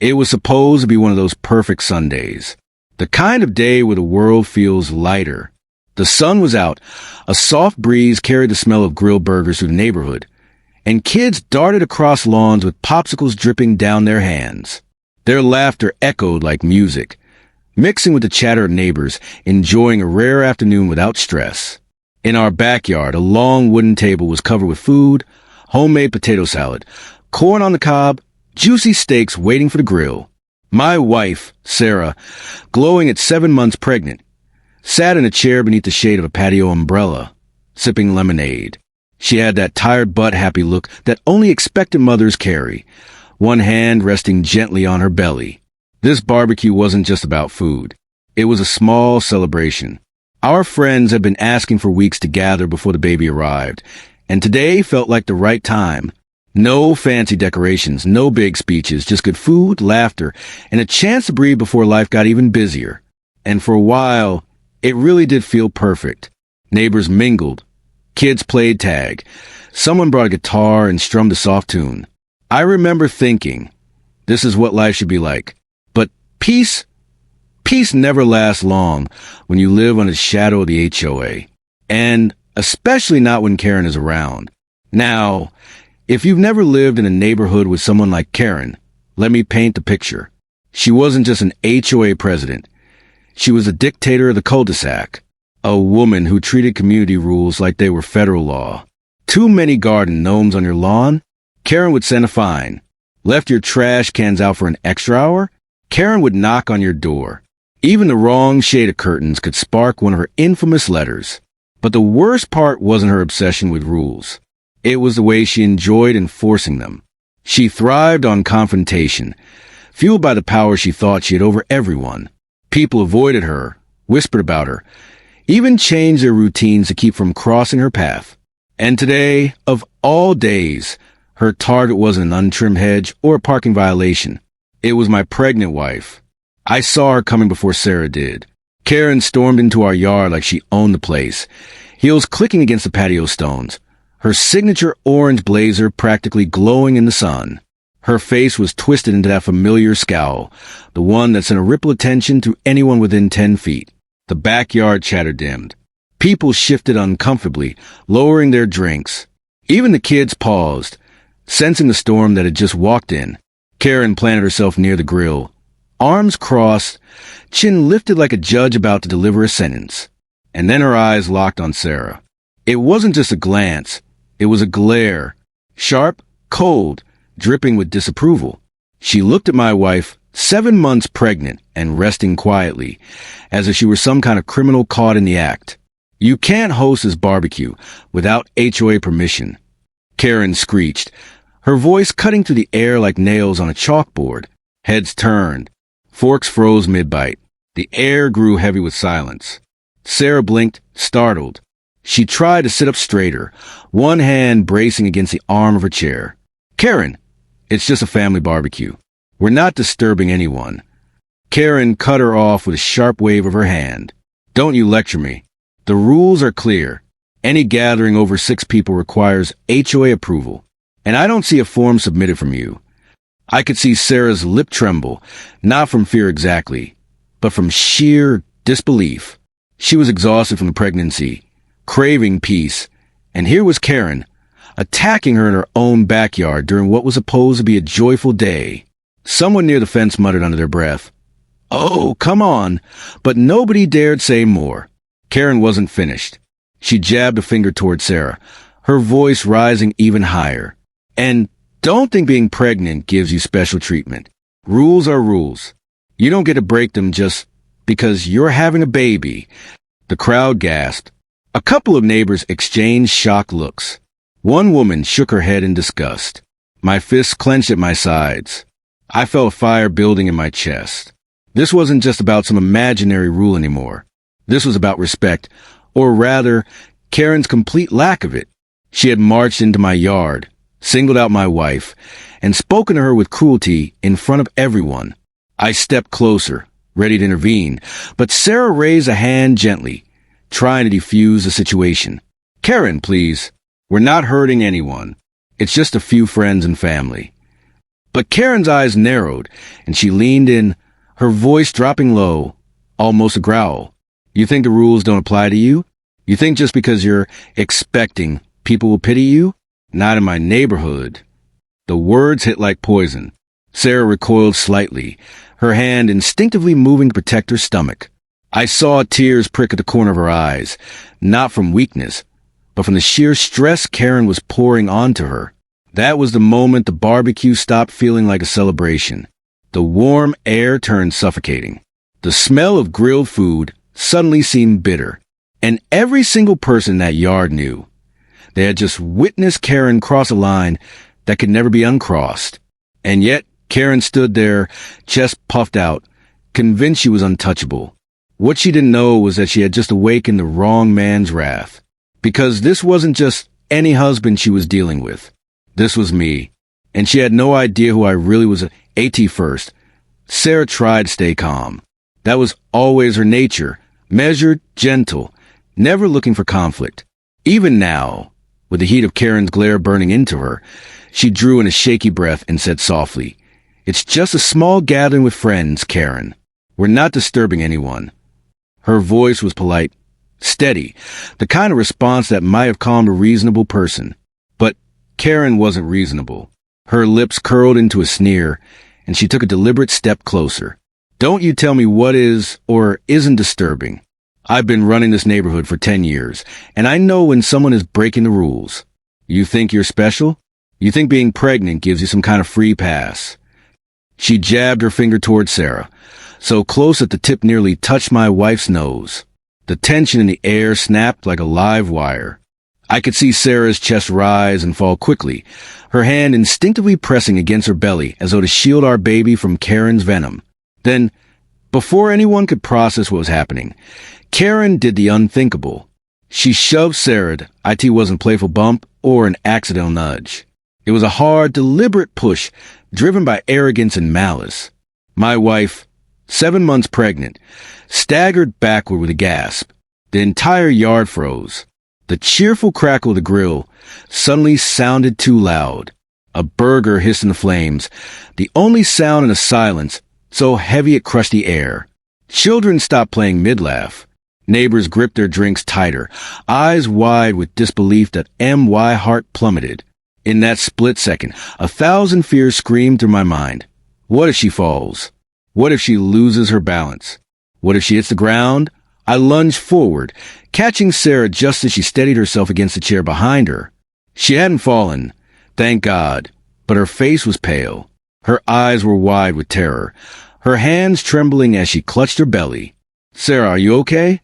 It was supposed to be one of those perfect Sundays. The kind of day where the world feels lighter. The sun was out. A soft breeze carried the smell of grilled burgers through the neighborhood. And kids darted across lawns with popsicles dripping down their hands. Their laughter echoed like music, mixing with the chatter of neighbors, enjoying a rare afternoon without stress. In our backyard, a long wooden table was covered with food, homemade potato salad, corn on the cob, juicy steaks waiting for the grill. My wife, Sarah, glowing at 7 months pregnant, sat in a chair beneath the shade of a patio umbrella, sipping lemonade. She had that tired but happy look that only expectant mothers carry, one hand resting gently on her belly. This barbecue wasn't just about food. It was a small celebration. Our friends had been asking for weeks to gather before the baby arrived, and today felt like the right time. No fancy decorations, no big speeches, just good food, laughter, and a chance to breathe before life got even busier. And for a while, it really did feel perfect. Neighbors mingled. Kids played tag. Someone brought a guitar and strummed a soft tune. I remember thinking, this is what life should be like. But peace never lasts long when you live under the shadow of the HOA. And especially not when Karen is around. Now, if you've never lived in a neighborhood with someone like Karen, let me paint the picture. She wasn't just an HOA president. She was a dictator of the cul-de-sac, a woman who treated community rules like they were federal law. Too many garden gnomes on your lawn? Karen would send a fine. Left your trash cans out for an extra hour? Karen would knock on your door. Even the wrong shade of curtains could spark one of her infamous letters. But the worst part wasn't her obsession with rules. It was the way she enjoyed enforcing them. She thrived on confrontation, fueled by the power she thought she had over everyone. People avoided her, whispered about her, even changed their routines to keep from crossing her path. And today, of all days, her target wasn't an untrimmed hedge or a parking violation. It was my pregnant wife. I saw her coming before Sarah did. Karen stormed into our yard like she owned the place, heels clicking against the patio stones, her signature orange blazer practically glowing in the sun. Her face was twisted into that familiar scowl, the one that sent a ripple of tension through anyone within 10 feet. The backyard chatter dimmed. People shifted uncomfortably, lowering their drinks. Even the kids paused, sensing the storm that had just walked in. Karen planted herself near the grill, arms crossed, chin lifted like a judge about to deliver a sentence. And then her eyes locked on Sarah. It wasn't just a glance. It was a glare, sharp, cold, dripping with disapproval. She looked at my wife, 7 months pregnant and resting quietly, as if she were some kind of criminal caught in the act. You can't host this barbecue without HOA permission. Karen screeched, her voice cutting through the air like nails on a chalkboard. Heads turned. Forks froze mid-bite. The air grew heavy with silence. Sarah blinked, startled. She tried to sit up straighter, one hand bracing against the arm of her chair. Karen, it's just a family barbecue. We're not disturbing anyone. Karen cut her off with a sharp wave of her hand. Don't you lecture me. The rules are clear. Any gathering over 6 people requires HOA approval. And I don't see a form submitted from you. I could see Sarah's lip tremble, not from fear exactly, but from sheer disbelief. She was exhausted from the pregnancy, craving peace, and here was Karen, attacking her in her own backyard during what was supposed to be a joyful day. Someone near the fence muttered under their breath, "Oh, come on," but nobody dared say more. Karen wasn't finished. She jabbed a finger toward Sarah, her voice rising even higher. And don't think being pregnant gives you special treatment. Rules are rules. You don't get to break them just because you're having a baby. The crowd gasped. A couple of neighbors exchanged shocked looks. One woman shook her head in disgust. My fists clenched at my sides. I felt a fire building in my chest. This wasn't just about some imaginary rule anymore. This was about respect, or rather, Karen's complete lack of it. She had marched into my yard, singled out my wife, and spoken to her with cruelty in front of everyone. I stepped closer, ready to intervene, but Sarah raised a hand gently, trying to defuse the situation. "Karen, please. We're not hurting anyone. It's just a few friends and family." But Karen's eyes narrowed, and she leaned in, her voice dropping low, almost a growl. You think the rules don't apply to you? You think just because you're expecting, people will pity you? Not in my neighborhood. The words hit like poison. Sarah recoiled slightly, her hand instinctively moving to protect her stomach. I saw tears prick at the corner of her eyes, not from weakness, but from the sheer stress Karen was pouring onto her. That was the moment the barbecue stopped feeling like a celebration. The warm air turned suffocating. The smell of grilled food suddenly seemed bitter. And every single person in that yard knew. They had just witnessed Karen cross a line that could never be uncrossed. And yet, Karen stood there, chest puffed out, convinced she was untouchable. What she didn't know was that she had just awakened the wrong man's wrath. Because this wasn't just any husband she was dealing with. This was me. And she had no idea who I really was at first. Sarah tried to stay calm. That was always her nature. Measured, gentle, never looking for conflict. Even now, with the heat of Karen's glare burning into her, she drew in a shaky breath and said softly, "It's just a small gathering with friends, Karen. We're not disturbing anyone." Her voice was polite, steady, the kind of response that might have calmed a reasonable person. But Karen wasn't reasonable. Her lips curled into a sneer, and she took a deliberate step closer. "Don't you tell me what is or isn't disturbing. I've been running this neighborhood for 10 years, and I know when someone is breaking the rules. You think you're special? You think being pregnant gives you some kind of free pass?" She jabbed her finger towards Sarah, so close that the tip nearly touched my wife's nose. The tension in the air snapped like a live wire. I could see Sarah's chest rise and fall quickly, her hand instinctively pressing against her belly as though to shield our baby from Karen's venom. Then, before anyone could process what was happening, Karen did the unthinkable. She shoved Sarah. It wasn't a playful bump or an accidental nudge. It was a hard, deliberate push, driven by arrogance and malice. My wife, 7 months pregnant, staggered backward with a gasp. The entire yard froze. The cheerful crackle of the grill suddenly sounded too loud. A burger hissed in the flames, the only sound in a silence so heavy it crushed the air. Children stopped playing mid-laugh. Neighbors gripped their drinks tighter, eyes wide with disbelief that my heart plummeted. In that split second, 1,000 fears screamed through my mind. What if she falls? What if she loses her balance? What if she hits the ground? I lunged forward, catching Sarah just as she steadied herself against the chair behind her. She hadn't fallen, thank God, but her face was pale. Her eyes were wide with terror, her hands trembling as she clutched her belly. "Sarah, are you okay?"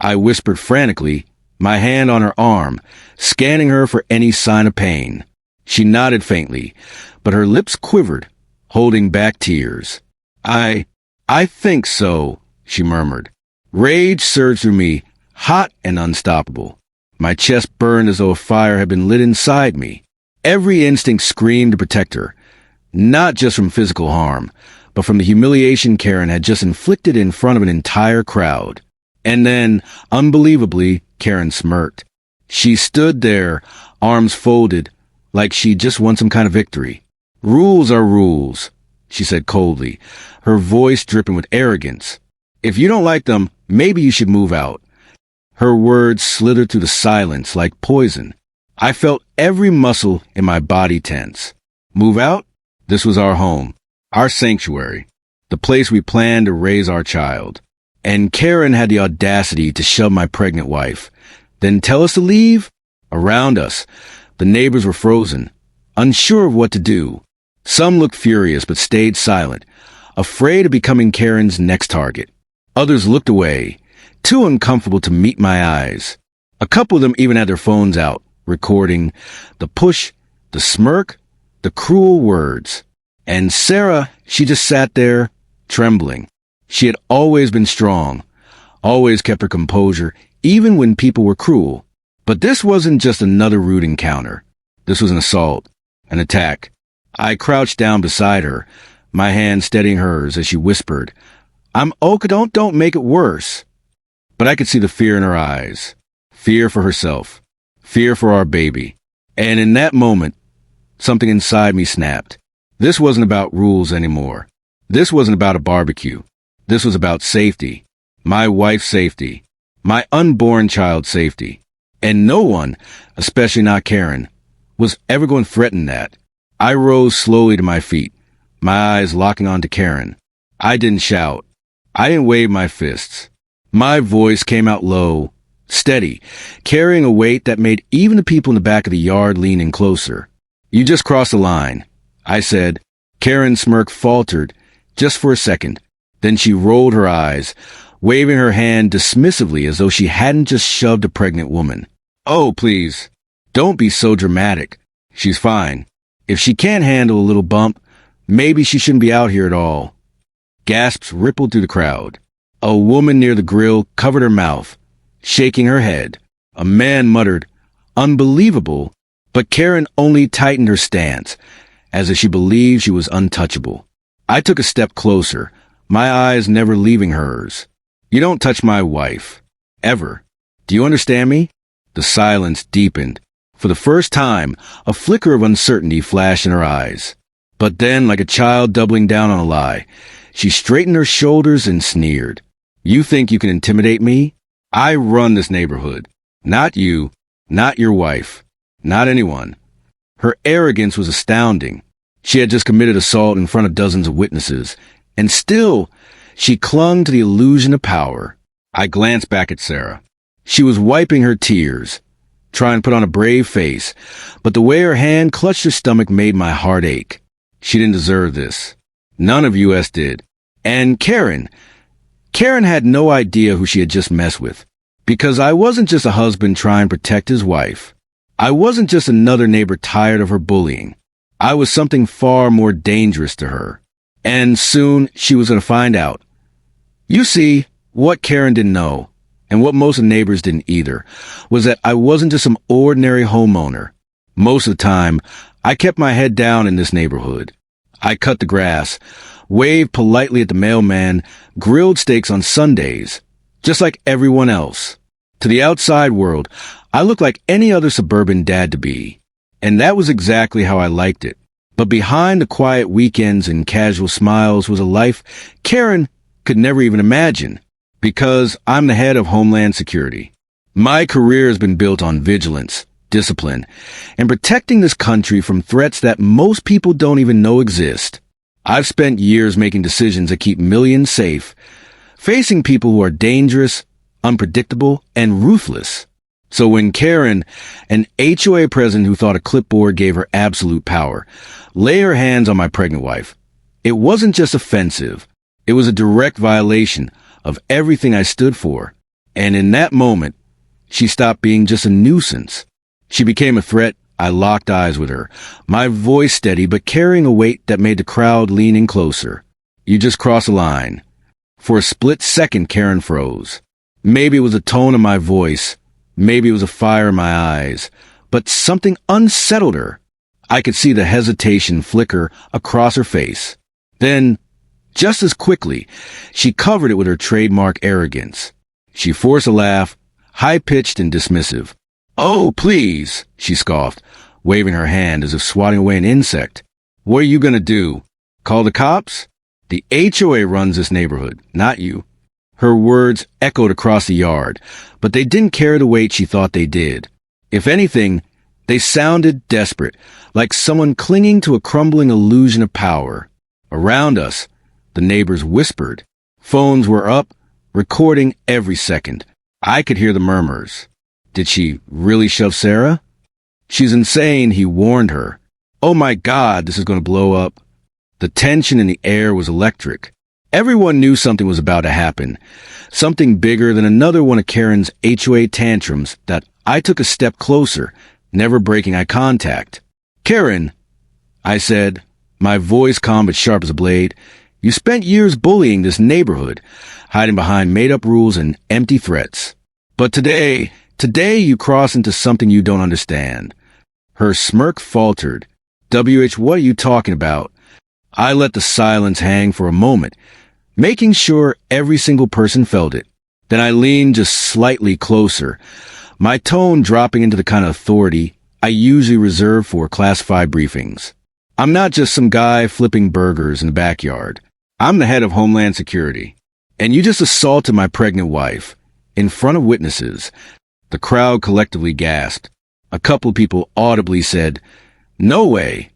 I whispered frantically, my hand on her arm, scanning her for any sign of pain. She nodded faintly, but her lips quivered, holding back tears. I think so," she murmured. Rage surged through me, hot and unstoppable. My chest burned as though a fire had been lit inside me. Every instinct screamed to protect her, not just from physical harm, but from the humiliation Karen had just inflicted in front of an entire crowd. And then, unbelievably, Karen smirked. She stood there, arms folded, like she'd just won some kind of victory. "Rules are rules," she said coldly, her voice dripping with arrogance. "If you don't like them, maybe you should move out." Her words slithered through the silence like poison. I felt every muscle in my body tense. Move out? This was our home, our sanctuary, the place we planned to raise our child. And Karen had the audacity to shove my pregnant wife, then tell us to leave? Around us, the neighbors were frozen, unsure of what to do. Some looked furious but stayed silent, afraid of becoming Karen's next target. Others looked away, too uncomfortable to meet my eyes. A couple of them even had their phones out, recording the push, the smirk, the cruel words. And Sarah, she just sat there, trembling. She had always been strong, always kept her composure, even when people were cruel. But this wasn't just another rude encounter. This was an assault, an attack. I crouched down beside her, my hand steadying hers as she whispered, "I'm okay, don't make it worse." But I could see the fear in her eyes. Fear for herself. Fear for our baby. And in that moment, something inside me snapped. This wasn't about rules anymore. This wasn't about a barbecue. This was about safety. My wife's safety. My unborn child's safety. And no one, especially not Karen, was ever going to threaten that. I rose slowly to my feet, my eyes locking onto Karen. I didn't shout. I didn't wave my fists. My voice came out low, steady, carrying a weight that made even the people in the back of the yard lean in closer. You just crossed the line, I said. Karen's smirk faltered, just for a second. Then she rolled her eyes, waving her hand dismissively as though she hadn't just shoved a pregnant woman. Oh, please, don't be so dramatic. She's fine. If she can't handle a little bump, maybe she shouldn't be out here at all. Gasps rippled through the crowd. A woman near the grill covered her mouth, shaking her head. A man muttered, "Unbelievable," but Karen only tightened her stance, as if she believed she was untouchable. I took a step closer, my eyes never leaving hers. You don't touch my wife. Ever. Do you understand me? The silence deepened. For the first time, a flicker of uncertainty flashed in her eyes. But then, like a child doubling down on a lie, she straightened her shoulders and sneered. You think you can intimidate me? I run this neighborhood. Not you. Not your wife. Not anyone. Her arrogance was astounding. She had just committed assault in front of dozens of witnesses, and still, she clung to the illusion of power. I glanced back at Sarah. She was wiping her tears, trying to put on a brave face, but the way her hand clutched her stomach made my heart ache. She didn't deserve this. None of us did. And Karen had no idea who she had just messed with. Because I wasn't just a husband trying to protect his wife. I wasn't just another neighbor tired of her bullying. I was something far more dangerous to her. And soon she was going to find out. You see, what Karen didn't know, and what most of the neighbors didn't either, was that I wasn't just some ordinary homeowner. Most of the time, I kept my head down in this neighborhood. I cut the grass, waved politely at the mailman, grilled steaks on Sundays, just like everyone else. To the outside world, I looked like any other suburban dad-to-be, and that was exactly how I liked it. But behind the quiet weekends and casual smiles was a life Karen could never even imagine, because I'm the head of Homeland Security. My career has been built on vigilance, discipline, and protecting this country from threats that most people don't even know exist. I've spent years making decisions that keep millions safe, facing people who are dangerous, unpredictable, and ruthless. So when Karen, an HOA president who thought a clipboard gave her absolute power, lay her hands on my pregnant wife, it wasn't just offensive. It was a direct violation of everything I stood for. And in that moment, she stopped being just a nuisance. She became a threat. I locked eyes with her, my voice steady but carrying a weight that made the crowd lean in closer. You just crossed a line. For a split second, Karen froze. Maybe it was the tone of my voice. Maybe it was a fire in my eyes. But something unsettled her. I could see the hesitation flicker across her face. Then, just as quickly, she covered it with her trademark arrogance. She forced a laugh, high-pitched and dismissive. Oh, please, she scoffed, waving her hand as if swatting away an insect. What are you going to do? Call the cops? The HOA runs this neighborhood, not you. Her words echoed across the yard, but they didn't carry the weight she thought they did. If anything, they sounded desperate, like someone clinging to a crumbling illusion of power. Around us, the neighbors whispered. Phones were up, recording every second. I could hear the murmurs. Did she really shove Sarah? She's insane, he warned her. Oh my God, this is going to blow up. The tension in the air was electric. Everyone knew something was about to happen. Something bigger than another one of Karen's HOA tantrums that I took a step closer, never breaking eye contact. Karen, I said, my voice calm but sharp as a blade, you spent years bullying this neighborhood, hiding behind made-up rules and empty threats. But today you cross into something you don't understand. Her smirk faltered. WH, what are you talking about? I let the silence hang for a moment, making sure every single person felt it. Then I leaned just slightly closer, my tone dropping into the kind of authority I usually reserve for classified briefings. I'm not just some guy flipping burgers in the backyard. I'm the head of Homeland Security. And you just assaulted my pregnant wife in front of witnesses. The crowd collectively gasped. A couple of people audibly said, "No way."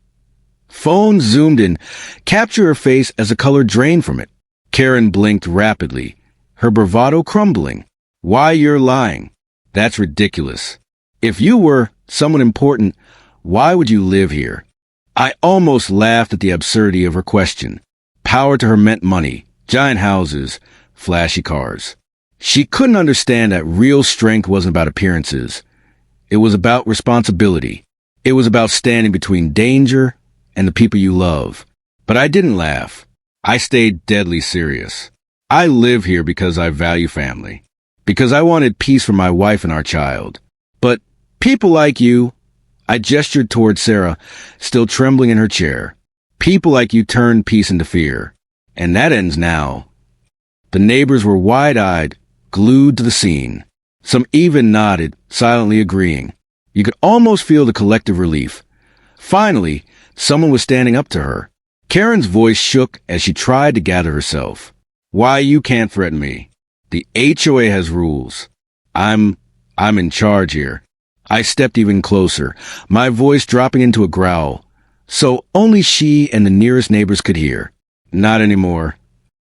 Phone zoomed in, captured her face as the color drained from it. Karen blinked rapidly, her bravado crumbling. "Why, you're lying. That's ridiculous. If you were someone important, why would you live here?" I almost laughed at the absurdity of her question. Power to her meant money, giant houses, flashy cars. She couldn't understand that real strength wasn't about appearances. It was about responsibility. It was about standing between danger and the people you love. But I didn't laugh. I stayed deadly serious. I live here because I value family. Because I wanted peace for my wife and our child. But people like you, I gestured toward Sarah, still trembling in her chair. People like you turned peace into fear. And that ends now. The neighbors were wide-eyed, glued to the scene. Some even nodded, silently agreeing. You could almost feel the collective relief. Finally, someone was standing up to her. Karen's voice shook as she tried to gather herself. "Why, you can't threaten me. The HOA has rules. I'm in charge here." I stepped even closer, my voice dropping into a growl, so only she and the nearest neighbors could hear. "Not anymore."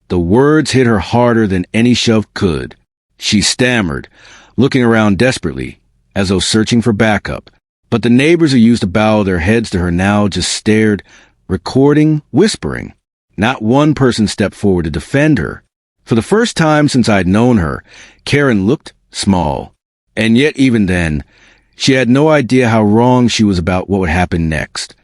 The words hit her harder than any shove could. She stammered, looking around desperately, as though searching for backup. But the neighbors who used to bow their heads to her now just stared, recording, whispering. Not one person stepped forward to defend her. For the first time since I'd known her, Karen looked small. And yet even then, she had no idea how wrong she was about what would happen next.